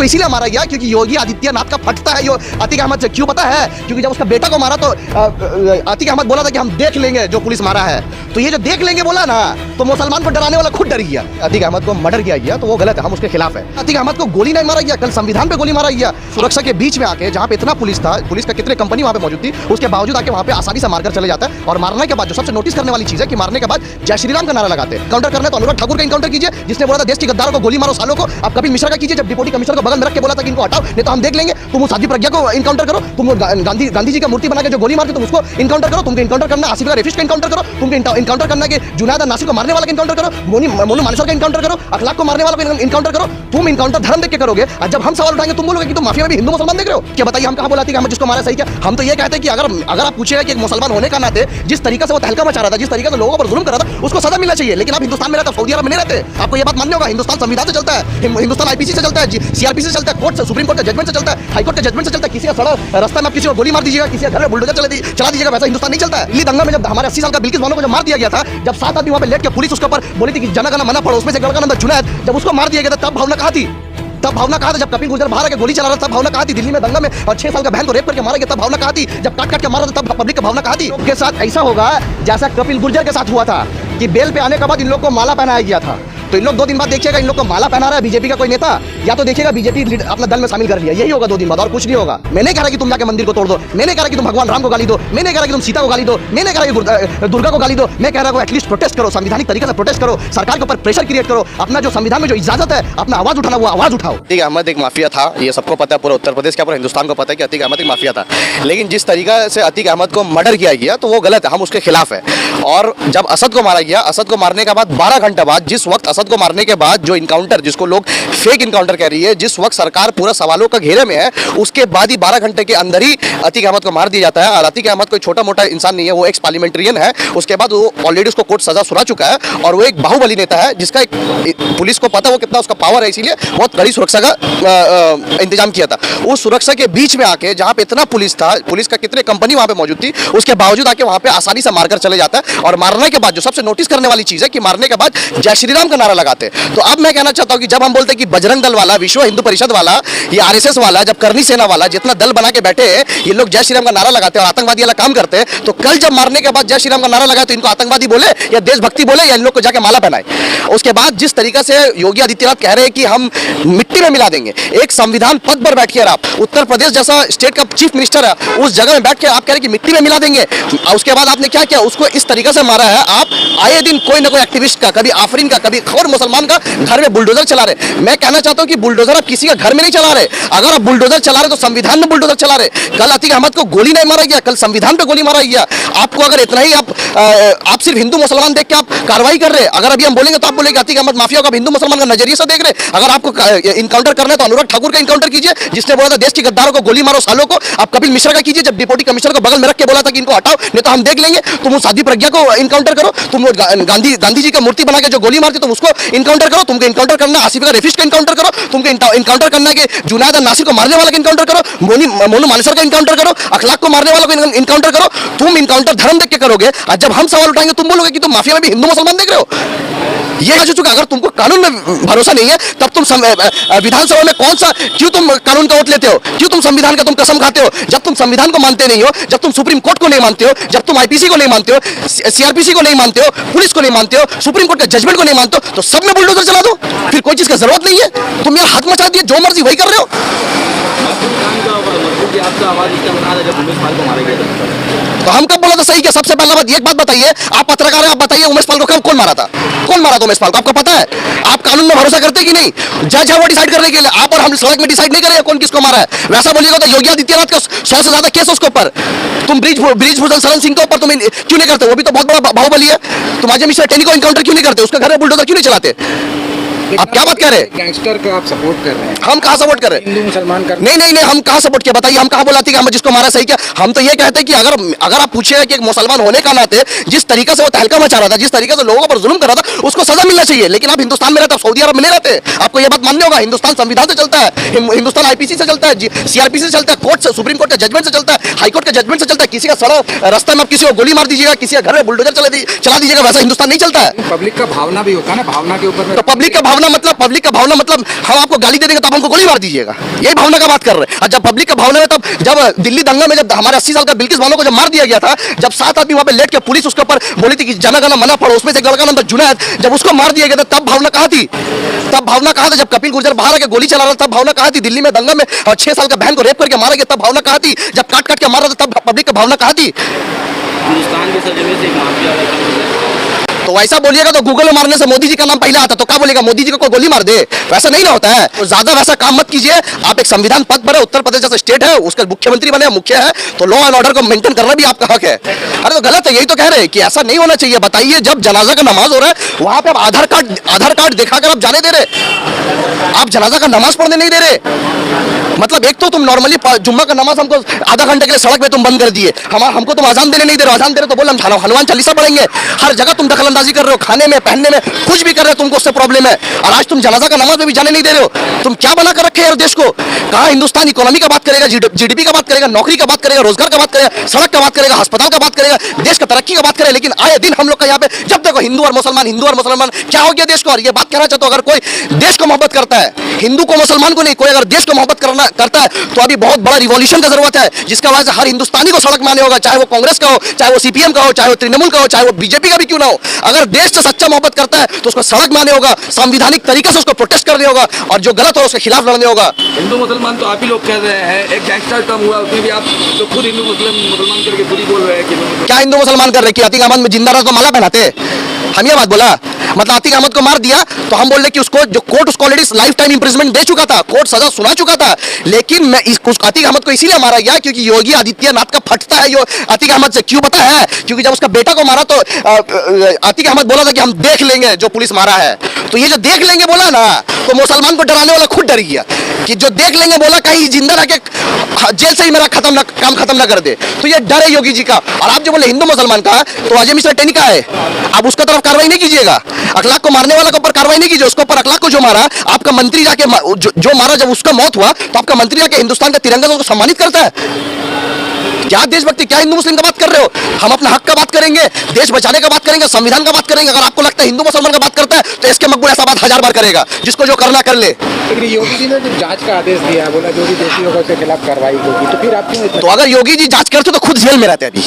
को इसीलिए मारा गया क्योंकि योगी आदित्यनाथ का फटता है यो अतीक अहमद से। क्यों पता है? क्योंकि जब उसका बेटा को मारा तो अतीक अहमद बोला था कि हम देख लेंगे जो पुलिस मारा है। तो ये जो देख लेंगे बोला ना, तो मुसलमान को डराने वाला खुद डर गया। अतीक अहमद को मर्डर किया गया तो वो गलत है, हम उसके खिलाफ है। अतीक अहमद को गोली नहीं मारा गया, कल संविधान पे गोली मारा गया। सुरक्षा के बीच में आके जहाँ पे इतना पुलिस था, पुलिस का कितने कंपनी वहाँ पे मौजूद थी, उसके बावजूद आके वहाँ पे आसानी से मारकर चले जाता है। और मारने के बाद जो सबसे नोटिस करने वाली चीज है कि मारने के बाद जय श्री राम का नारा लगाते हैं। काउंटर करना तो अनुराग ठाकुर का इनकाउंटर कीजिए, जिसने बोला था देश के गद्दारों को गोली मारो सालों को। आप कपिल मिश्रा का कीजिए, जब डिप्टी कमिश्नर को बगल में रख के बोला था कि इनको हटाओ नहीं तो हम देख लेंगे। तुम साध्वी प्रज्ञा को इनकाउंटर करो, तुम गांधी जी का मूर्ति बना के जो गोली मारते तुम उसको इनकाउंटर करो। तुमको इनकाउंटर करना आसिफ रेफिश का इनकाउंटर करो, तुमको इनकाउंटर करना कि जुनैद नासिर को मारने वाला का इनकाउंटर करो, मोनू मानेसर का इनकाउंटर करो, अखलाक को मारने वाला का इनकाउंटर करो। तुम इनकाउंटर धर्म देख के करोगे और जब हम सवाल उठाएंगे तुम बोलोगे कि तुम माफिया में भी हिंदू मुसलमान देख रहे हो। क्या बताइए हम कहां बोला कि हम जिसको मारा सही क्या? हम तो ये कहते हैं कि अगर आप पूछेगा कि एक मुसलमान होने का नाते जिस तरीके से वो तहलका मचा रहा था, जिस तरीके से लोगों पर जुल्म कर रहा था, उसको सजा मिलना चाहिए। लेकिन आप हिंदुस्तान में रहते हो, सऊदी अरब में नहीं रहते। आपको ये बात माननी होगा, हिंदुस्तान संविधान से चलता है, हिंदुस्तान आईपीसी से चलता है, सीआरपीसी से चलता है, कोर्ट से, सुप्रीम कोर्ट के जजमेंट से चलता है, हाई कोर्ट के जजमेंट से चलता है। किसी का सड़क रास्ता में आप किसी को गोली मार दीजिएगा, किसी का घर में बुलडोजर चला दीजिएगा, वैसा हिंदुस्तान नहीं चलता है। दिल्ली दंगा में जब हमारे 80 साल का बिल्किस बानो को जब मार दिया गया था, जब 7 आदमी वहां पे लेट के पुलिस उसके ऊपर बोली थी कि जन गण मन पढ़ो, उसमें से लड़का नंबर जुनैद, जब उसको मार दिया गया था तब भावना कहां थी? तब भावना कहा था जब कपिल गुर्जर बाहर आके गोली चला रहा था, तब भावना कहा थी दिल्ली में दंगा में, और 6 साल का बहन को रेप करके मारा गया तब भावना कहा थी, जब काट के मारा था तब पब्लिक का भावना कहा थी। के साथ ऐसा होगा जैसा कपिल गुर्जर के साथ हुआ था कि बेल पे आने के बाद इन लोग को माला पहनाया गया था। तो इन लोग 2 दिन बाद देखिएगा इन लोग को माला पहना रहा है बीजेपी का कोई नेता, या तो देखिएगा बीजेपी अपना दल में शामिल कर लिया। यही होगा 2 दिन बाद, और कुछ नहीं होगा। मैं नहीं कह रहा कि तुम जाके मंदिर को तोड़ दो, मैं नहीं कह रहा कि तुम भगवान राम को गाली दो, मैं नहीं कह रहा कि तुम सीता को गाली दो, मैं नहीं कह रहा कि दुर्गा को गाली दो। मैं कह रहा हूं एटलीस्ट प्रोटेस्ट करो, संवैधानिक तरीके से प्रोटेस्ट करो, सरकार के ऊपर प्रेशर क्रिएट करो, अपना जो संविधान में जो इजाजत है अपना आवाज उठाना वो आवाज उठाओ। अतीक अहमद एक माफिया था, ये सबको पता है, पूरा उत्तर प्रदेश का पूरा हिंदुस्तान को पता है कि अतीक अहमद एक माफिया था। लेकिन जिस तरीका से अतीक अहमद को मर्डर किया गया तो वो गलत है, हम उसके खिलाफ है। और जब असद को मारा गया, असद को मारने के बाद 12 घंटे बाद, जिस वक्त असद को मारने के बाद जो इनकाउंटर, जिसको लोग फेक इनकाउंटर कह रही है, जिस वक्त सरकार पूरा सवालों का घेरे में है, उसके बाद ही 12 घंटे के अंदर ही अतीक अहमद को मार दिया जाता है। और अतीक अहमद कोई छोटा मोटा इंसान नहीं है, वो एक्स पार्लियामेंट्रियन है। उसके बाद वो ऑलरेडी उसको कोर्ट सजा सुना चुका है और वो एक बाहुबली नेता है जिसका एक पुलिस को पता वो कितना उसका पावर है, इसीलिए बहुत कड़ी सुरक्षा का इंतजाम किया था। उस सुरक्षा के बीच में आके जहां पे इतना पुलिस था, पुलिस का कितने कंपनी वहां पे मौजूद थी, उसके बावजूद आके वहां पे आसानी से मारकर चले जाता है। और मारने के बाद जो सबसे नोटिस करने वाली चीज है कि मारने के बाद जय श्री राम का नारा लगाते हैं। तो अब मैं कहना चाहता हूं कि जब हम बोलते हैं कि बजरंग दल वाला, विश्व हिंदू परिषद वाला, ये आरएसएस वाला, जब करनी सेना वाला जितना दल बना के बैठे ये लोग जय श्री राम का नारा लगाते हैं और आतंकवादी वाला काम करते हैं, तो कल जब मारने के बाद जय श्री राम का नारा लगाए तो इनको आतंकवादी बोले या देशभक्ति बोले या इन लोग को जाके माला पहनाए। उसके बाद जिस तरीके से योगी आदित्यनाथ कह रहे हैं कि हम मिट्टी में मिला देंगे, एक संविधान पद पर बैठिए आप, उत्तर प्रदेश जैसा स्टेट का चीफ मिनिस्टर है, उस जगह में बैठ के आप कह रहे हैं कि मिट्टी में मिला देंगे। उसके बाद आपने क्या किया, उसको इस तरीके से मारा है। आप आए दिन कोई ना कोई एक्टिविस्ट का, कभी आफरीन का, कभी खबर मुसलमान का घर में बुलडोजर चला रहे। मैं कहना चाहता हूं कि बुलडोजर आप किसी का घर में नहीं चला रहे, अगर आप बुलडोजर चला रहे तो संविधान में बुलडोजर चला रहे। कल अतीक अहमद को गोली नहीं मारा गया, कल संविधान पे गोली मारा गया। आपको अगर इतना ही आप सिर्फ हिंदू मुसलमान देख के आप कार्रवाई कर रहे, अगर अभी हम बोलेंगे तो आप बोलेंगे अतीक अहमद माफिया का हिंदू मुसलमान का नजरिए से देख रहे। अगर आपको इनकाउंटर करना है तो अनुराग ठाकुर का इनकाउंटर कीजिए, जिसने बोला था देश के गद्दारों को गोली मारो सालों को। आप कपिल मिश्रा का कीजिए, जब डिप्टी कमिश्नर को बगल में रख के बोला था कि इनको हटाओ नहीं तो हम देख लेंगे। तुम साध्वी प्रज्ञा को इनकाउंटर करो, तुम गांधी जी का मूर्ति बना के जो गोली मारते तुम उसको इनकाउंटर करो। तुमको इनकाउंटर करना आसिफ रेफिश का इनकाउंटर करो, तुमको इनकाउंटर करना है कि जुनैद नासिर को मारने वाला का इनकाउंटर करो, मोनू मानेसर का इनकाउंटर करो, अखलाक को मारने वाला को इनकाउंटर करो। तुम इनकाउंटर धर्म देख के करोगे और जब हम सवाल उठाएंगे तुम बोलोगे कि तुम माफिया में भी हिंदू मुसलमान देख रहे हो। ये हो चुका। अगर तुमको कानून में भरोसा नहीं है तब तुम विधानसभा में कौन सा, क्यों तुम कानून का वोट लेते हो, क्यों तुम संविधान का तुम कसम खाते हो? जब तुम संविधान को मानते नहीं हो, जब तुम सुप्रीम कोर्ट को नहीं मानते हो, जब तुम आईपीसी को नहीं मानते हो, सीआरपीसी को नहीं मानते हो, पुलिस को नहीं मानते हो, सुप्रीम कोर्ट के जजमेंट को नहीं मानते हो, तो सब में बुलडोजर चला दो, फिर कोई चीज का जरूरत नहीं है। तुम यार हाथ मचा दिए, जो मर्जी वही कर रहे हो। तो हम कब बोला था सही क्या? सबसे पहला बात, एक बात बताइए, आप पत्रकार हैं, आप बताइए उमेश पाल को कौन मारा था? कौन मारा था उमेश पाल को? आपको पता है? आप कानून में भरोसा करते कि नहीं? जज है वो डिसाइड करने के लिए, आप और हम सड़क में डिसाइड नहीं करेंगे कौन किसको मारा है। वैसा बोलिएगा तो योगी आदित्यनाथ का 100 से ज्यादा केस उसके ऊपर। तुम ब्रिजभूषण शरण सिंह के ऊपर तुम क्यों नहीं करते? वो भी तो बहुत बड़ा बाहुबली है। तुम अजय मिश्रा टेनी को इनकाउंटर क्यों नहीं करते? उसका घर में बुलडोजर क्यों नहीं चलाते? आप क्या बात कर रहे हैं? गैंगस्टर को आप सपोर्ट कर रहे हैं। हम कहाँ सपोर्ट कर रहे हैं? हिंदू मुसलमान कर नहीं, हम कहाँ सपोर्ट किया बताइए? हम कहाँ बोला कि हम जिसको मारा सही क्या? हम तो ये कहते हैं कि अगर आप पूछेगा कि एक मुसलमान होने का नाते जिस तरीके से वो तहलका मचा रहा था, जिस तरीके से लोगों पर जुल्म कर रहा था, उसको सजा मिलना चाहिए। लेकिन आप हिंदुस्तान में रहते, सऊदी अरब में नहीं रहते। आपको ये बात माननी होगा, हिंदुस्तान संविधान से चलता है, हिंदुस्तान आईपीसी से चलता है, सीआरपीसी से चलता है, कोर्ट से, सुप्रीम कोर्ट के जजमेंट से चलता है, हाई कोर्ट के जजमेंट से चलता है। किसी का सड़क रास्ता में आप किसी को गोली मार दीजिएगा, किसी का घर में बुलडोजर चला दीजिएगा, वैसा हिंदुस्तान नहीं चलता है। पब्लिक का भावना भी होता है ना, भावना के ऊपर तो पब्लिक का भावना मतलब पब्लिक का भावना मतलब हम आपको गाली दे देंगे तो आप हमको गोली मार दीजिएगा, यही भावना का बात कर रहे हैं। और जब पब्लिक का भावना है, तब जब दिल्ली दंगा में जब हमारे 80 साल का बिल्किस बानो को जब मार दिया गया था, जब 7 आदमी वहां पे लेट के पुलिस उसके ऊपर बोली थी कि जन गण मन पढ़ो, उसमें से एक लड़का नाम था जुनैद, जब उसको मार दिया गया था तब भावना कहाँ थी? तब भावना कहाँ था? जब कपिल गुर्जर बाहर आके गोली चला रहा था तब भावना कहाँ थी? दिल्ली में दंगा में 6 साल का बहन को रेप करके मारा गया तब भावना कहाँ थी? जब काट काट के मारा था तब पब्लिक का भावना कहाँ थी? हिंदुस्तान के सरजमी से एक माफिया तो वैसा बोलिएगा तो गूगल में मारने से मोदी जी का नाम पहले आता, तो क्या बोलेगा मोदी जी को कोई गोली मार दे? वैसा नहीं ना होता है। तो ज्यादा वैसा काम मत कीजिए। आप एक संविधान पद पर है, उत्तर प्रदेश जैसा स्टेट है, उसका मुख्यमंत्री बने, मुख्य है, तो लॉ एंड ऑर्डर को मेंटेन करना भी आपका हक है। अरे तो गलत है, यही तो कह रहे हैं कि ऐसा नहीं होना चाहिए। बताइए, जब जनाजा का नमाज हो रहा है वहां पे आप आधार कार्ड दिखाकर आप जाने दे रहे, आप जनाजा का नमाज पढ़ने नहीं दे रहे। मतलब एक तो तुम नॉर्मली जुम्मा का नमाज हमको आधा घंटे के लिए सड़क पे तुम बंद कर दिए, हमको तुम अजान देने नहीं दे रहे, अजान दे रहे तो बोल हम हनुमान चालीसा पढ़ेंगे। हर जगह तुम दखलंदाजी कर रहे हो, खाने में, पहनने में, कुछ भी कर रहे हो, तुमको उससे प्रॉब्लम है। और आज तुम जनाजा का नमाज में भी जाने नहीं दे रहे हो। तुम क्या बना कर रखे यार देश को? कहाँ हिंदुस्तान इकोनॉमी का बात करेगा, जीडीपी का बात करेगा, नौकरी का बात करेगा, रोजगार का बात करेगा, सड़क का बात करेगा, अस्पताल का बात करेगा, देश का तरक्की का बात करेगा। लेकिन आए दिन हम लोग का यहाँ पे जब देखो हिंदू और मुसलमान, क्या हो गया देश को? और ये बात कहना चाहता हूँ, अगर कोई देश को मोहब्बत करता है, हिंदू को मुसलमान को नहीं, कोई अगर देश को मोहब्बत करता है तो अभी बहुत बड़ा रिवॉल्यूशन का जरूरत है, जिसका वजह से हर हिंदुस्तानी को सड़क में आने होगा, चाहे वो कांग्रेस का हो, चाहे वो सीपीएम का हो, चाहे वो तृणमूल का हो, चाहे वो बीजेपी का भी क्यों ना हो। अगर देश से सच्चा मोहब्बत करता है तो उसको सड़क में आने होगा, संवैधानिक तरीके से उसको प्रोटेस्ट करने होगा, और जो गलत हो उसके खिलाफ लड़ने होगा। हिंदू मुसलमान तो आप ही लोग कह रहे हैं, एक गैंगस्टर टर्म हुआ उसमें भी आप तो खुद हिंदू मुसलमान करके खुद ही बोल रहे हैं कि क्या हिंदू मुसलमान कर रहे कि अतीक अहमद में जिंदा रहा तो माला पहनाते? हम ये बात बोला? मतलब अतीक अहमद को मार दिया तो हम बोल रहे कि उसको जो कोर्ट उसको ऑलरेडी लाइफ टाइम इंप्रिजमेंट दे चुका था, कोर्ट सजा सुना चुका था। लेकिन मैं अतीक अहमद को इसीलिए मारा गया क्योंकि योगी आदित्यनाथ का फटता है यो अतीक अहमद से। क्यों पता है? क्योंकि जब उसका बेटा को मारा तो अतीक अहमद बोला था कि हम देख लेंगे जो पुलिस मारा है। तो ये जो देख लेंगे बोला ना, तो मुसलमान को डराने वाला खुद डर गया कि जो देख लेंगे बोला कहीं जिंदा रह के जेल से ही मेरा काम खत्म ना कर दे। तो ये डर है योगी जी का। और आप जो बोले हिंदू मुसलमान का, तो अजय मिश्रा टेनी का है, आप उसका तरफ कार्रवाई नहीं कीजिएगा। अखलाक को मारने वाला के ऊपर कार्रवाई नहीं कीजिए, उसके ऊपर अखलाक को जो मारा, आपका मंत्री जाके जो मारा, जब उसका मौत हुआ तो आपका मंत्री जाके हिंदुस्तान का तिरंगा को सम्मानित करता है। क्या देशभक्ति, क्या हिंदू मुस्लिम का बात कर रहे हो? हम अपना हक का बात करेंगे, देश बचाने का बात करेंगे, संविधान का बात करेंगे। अगर आपको लगता है हिंदू मुसलमान का बात करता है तो इसके मकबूल ऐसा बात 1000 बार करेगा, जिसको जो करना कर ले। लेकिन योगी जी ने जो जांच का आदेश दिया, बोला जो भी दोषी होगा उसके खिलाफ कार्रवाई होगी, तो फिर आप क्यों तो अगर योगी जी जांच करते तो खुद जेल में रहते। अभी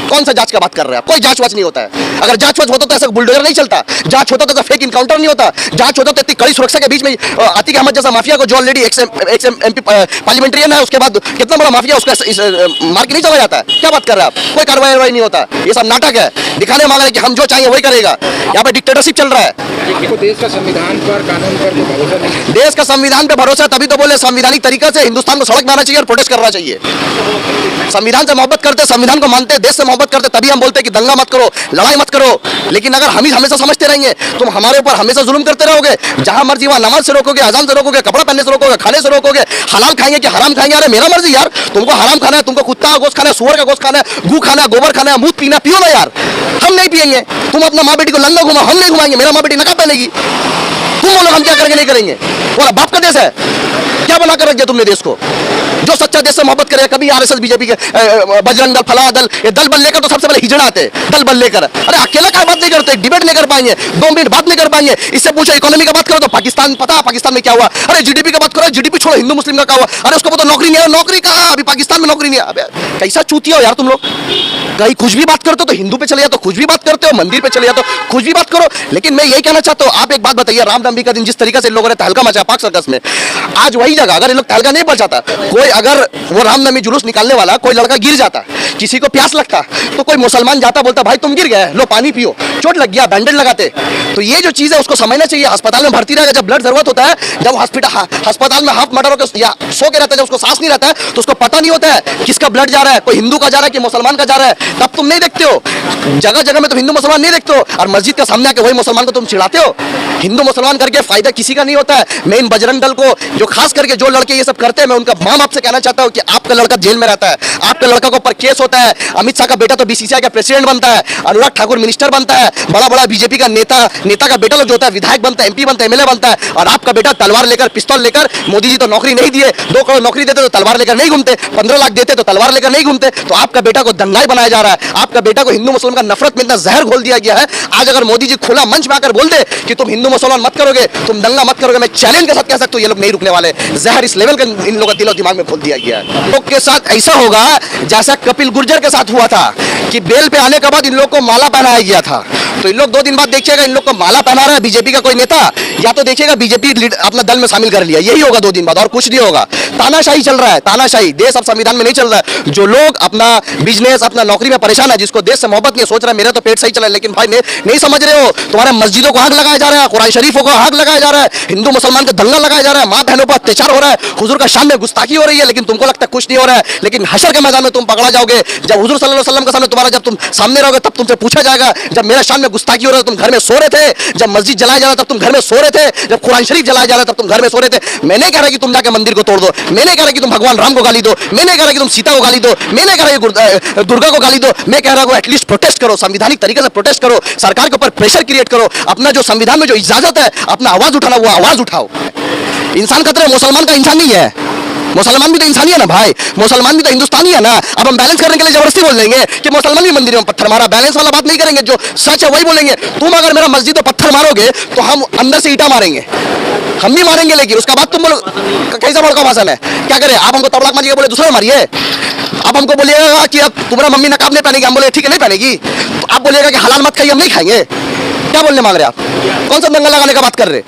कौन सा जांच का बात कर रहे हैं? कोई जांच वाच नहीं होता है। अगर जांच वाच होता तो ऐसा बुलडोजर नहीं चलता, जांच होता तो फेक इनकाउंटर नहीं होता, जांच होता तो इतनी कड़ी सुरक्षा के बीच में अतीक अहमद जैसा माफिया को, जो ऑलरेडी एमपी पार्लियामेंट्रियन है, उसके बाद कितना बड़ा माफिया, उसका मार के नहीं चला जाता है। क्या बात कर रहे हैं आप? कोई कार्रवाई नहीं होता, ये सब नाटक है, दिखाने मांग रहे हैं कि हम जो चाहिए वही करेगा। यहाँ पे डिक्टेटरशिप चल रहा है। आपको देश का संविधान पर, कानून पर कोई भरोसा नहीं? देश का संविधान पे भरोसा, तभी तो बोले संवैधानिक तरीके से हिंदुस्तान को सड़क में आना चाहिए और प्रोटेस्ट करना चाहिए। संविधान से मोहब्बत करते, संविधान को मानते, देश से मोहब्बत करते, तभी हम बोलते कि दंगा मत करो, लड़ाई मत करो। लेकिन अगर हम ही हमेशा समझते रहेंगे, तुम हमारे ऊपर हमेशा जुल्म करते रहोगे, जहां मर्जी वहां नमाज से रोकोगे, अजान से रोकोगे, कपड़ा पहनने से रोकोगे, खाने से रोकोगे, हलाल खाएंगे कि हराम खाएंगे। अरे मेरा मर्जी यार, तुमको हराम खाना है, तुमको कुत्ता का गोश्त खाना है, सुअर का गोश्त खाना है, गू खाना है, गोबर खाना है, मूत पीना, पियो ना यार, हम नहीं पिएंगे। तुम अपना माँ बेटी को लंगा घुमा, हम नहीं घुमाएंगे। मेरा माँ बेटी नकाब पहनेगी, तुम बोलो हम क्या करेंगे नहीं करेंगे? बोला बाप का देश है, क्या बना कर रख दिया तुमने देश को? जो सच्चा देश से मोहब्बत करेगा, कभी आरएसएस बीजेपी के बजरंग दल, फला दल, ये दल बल लेकर तो सबसे पहले हिजड़ा आते हैं, दल बल लेकर। अरे अकेला क्या बात नहीं करते, डिबेट नहीं कर पाएंगे, 2 मिनट बात नहीं कर पाएंगे। इससे पूछो इकोनॉमी का बात करो तो पाकिस्तान, पता है पाकिस्तान में क्या हुआ? अरे जीडीपी का बात करो, जीडीपी छोड़ो, हिंदू मुस्लिम का क्या हुआ? अरे उसको पता नौकरी नहीं है, नौकरी कहाँ? अभी पाकिस्तान में नौकरी नहीं है। अबे कैसा चूतिया हो यार तुम लोग। कहीं कुछ भी बात करते हो तो हिंदू पे चले जाते हो, कुछ भी बात करते हो मंदिर पे चले जाते हो, कुछ भी बात करो। लेकिन मैं यही कहना चाहता हूँ, आप एक बात बताइए, रामनवमी का दिन जिस तरीके से लोगों ने तहलका मचाया पाक सर्कस में, आज वही जगह अगर ये लोग तहलका नहीं बचाता, कोई अगर वो रामनवमी जुलूस निकालने वाला कोई लड़का गिर जाता, किसी को प्यास लगता, तो कोई मुसलमान जाता, बोलता भाई तुम गिर गए, लो पानी पियो, चोट लग गया, बैंडेज लगाते। तो ये जो चीज है उसको समझना चाहिए। अस्पताल में भर्ती रहेगा, जब ब्लड जरूरत होता है, जब अस्पताल में हाफ मर्डर होकर या सो के रहता है, जब उसको सांस नहीं रहता है, तो उसको पता नहीं होता है किसका ब्लड जा रहा है, कोई हिंदू का जा रहा है कि मुसलमान का जा रहा है, तब तुम नहीं देखते हो। जगह जगह में तुम हिंदू मुसलमान नहीं देखते हो, और मस्जिद के सामने आके वही मुसलमान को तुम चिढ़ाते हो। हिंदू मुसलमान करके फायदा किसी का नहीं होता है। मेन बजरंग दल को, जो खास करके जो लड़के ये सब करते हैं, मैं उनका मां बाप से कहना चाहता हूं कि आपका लड़का जेल में रहता है, आपके लड़का को ऊपर केस होता है, अमित शाह का बेटा तो बीसीसीआई का प्रेसिडेंट बनता है, अनुराग ठाकुर मिनिस्टर बनता है, बड़ा बड़ा बीजेपी का नेता का बेटा जो होता है विधायक बनता है, एमपी बनता है, एमएलए बनता है, और आपका बेटा तलवार लेकर, पिस्तौल लेकर, मोदी जी तो नौकरी नहीं दिए, 2 करोड़ नौकरी देते तो तलवार लेकर नहीं घूमते, 15 लाख देते तो तलवार लेकर नहीं घूमते। तो आपका बेटा को दंगाई बनाया जा रहा है, आपका बेटा को हिंदू मुसलमान का नफरत में इतना जहर घोल दिया गया है। आज अगर मोदी जी खुला मंच में आकर बोल दे कि तुम हिंदू मुसलमान मत करो, करोगे, तुम दंगा मत करोगे, मैं चैलेंज के साथ कह सकता हूँ ये लोग नहीं रुकने वाले। जहर इस लेवल का इन लोगों के दिल और दिमाग में खोल दिया गया है। लोग के साथ ऐसा होगा जैसा कपिल गुर्जर के साथ हुआ था कि बेल पे आने के बाद इन लोग को माला पहनाया गया था। तो इन लोग 2 दिन बाद देखिएगा इन लोग को माला पहना रहा है बीजेपी का कोई नेता, या तो देखिएगा बीजेपी अपना दल में शामिल कर लिया। यही होगा 2 दिन बाद, और कुछ नहीं होगा। तानाशाही चल रहा है, तानाशाही। देश अब संविधान में नहीं चल रहा है। जो लोग अपना बिजनेस, अपना नौकरी में परेशान है, जिसको देश से मोहब्बत नहीं, सोच रहा है मेरा तो पेट सही चला है, लेकिन भाई नहीं समझ रहे हो, तुम्हारे मस्जिदों को आग लगाया जा रहा है, कुरान शरीफों को आग लगाया जा रहा है, हिंदू मुसलमान का दंगा लगाया जा रहा है, माँ बहनों पर अत्याचार हो रहा है, हुजूर का शान में गुस्ताखी हो रही है, लेकिन तुमको लगता है कुछ नहीं हो रहा है। लेकिन हशर के मैदान में तुम पकड़ा जाओगे, जब हुजूर सल्लल्लाहु अलैहि वसल्लम के सामने तुम्हारा जब तुम सामने रहोगे तब तुमसे पूछा जाएगा, जब मेरा शान में गुस्ताखी हो रहा है तुम घर में सो रहे थे, जब मस्जिद जलाया जा रहा तब तुम घर में सो रहे थे, जब कुरान शरीफ जलाया जा रहा तब तुम घर में सो रहे थे। मैं नहीं कह रहा कि तुम जाके मंदिर को तोड़ दो, मैं नहीं कह रहा कि तुम भगवान राम को गाली दो, मैं नहीं कह रहा कि तुम सीता को गाली दो, मैं नहीं कह रहा कि दुर्गा को गाली दो, मैं कह रहा हूं एटलीस्ट प्रोटेस्ट करो, संवैधानिक तरीके से प्रोटेस्ट करो, सरकार के ऊपर प्रेशर क्रिएट करो, अपना जो संविधान में जो इजाजत है अपना आवाज उठाना वो आवाज उठाओ। इंसान का तरह मुसलमान का इंसान नहीं है, मुसलमान भी तो इंसानी है ना भाई, मुसलमान भी तो हिंदुस्तानी है ना। अब हम बैलेंस करने के लिए जबरदस्ती बोल देंगे कि मुसलमान भी मंदिर में पत्थर मारा, बैलेंस वाला बात नहीं करेंगे, जो सच है वही बोलेंगे। तुम अगर मेरा मस्जिद में पत्थर मारोगे तो हम अंदर से ईटा मारेंगे, हम भी मारेंगे, लेकिन उसका बाद तुम बोलो कैसा बड़का भाषण है, क्या करें? आप हमको तबलाक मारिए बोले दूसरा मारिए, आप हमको बोलिएगा कि अब तुम्हारा मम्मी नकाब नहीं पहनेगी, हम बोले ठीक है नहीं पहनेगी, तो आप बोलिएगा कि हलाल मत खाइए, हम नहीं खाएंगे। क्या बोलने मांग रहे आप? कौन सा दंगा लगाने का बात कर रहे?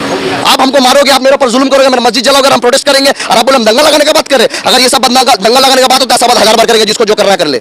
आप हमको मारोगे, आप मेरे ऊपर जुल्म करोगे, मेरा मस्जिद जलाओगे, हम प्रोटेस्ट करेंगे, और आप बोले हम दंगा लगाने का बात कर रहे। अगर ये सब दंगा लगाने का बात होता है सब 1000 बार करेंगे, जिसको जो करना कर ले।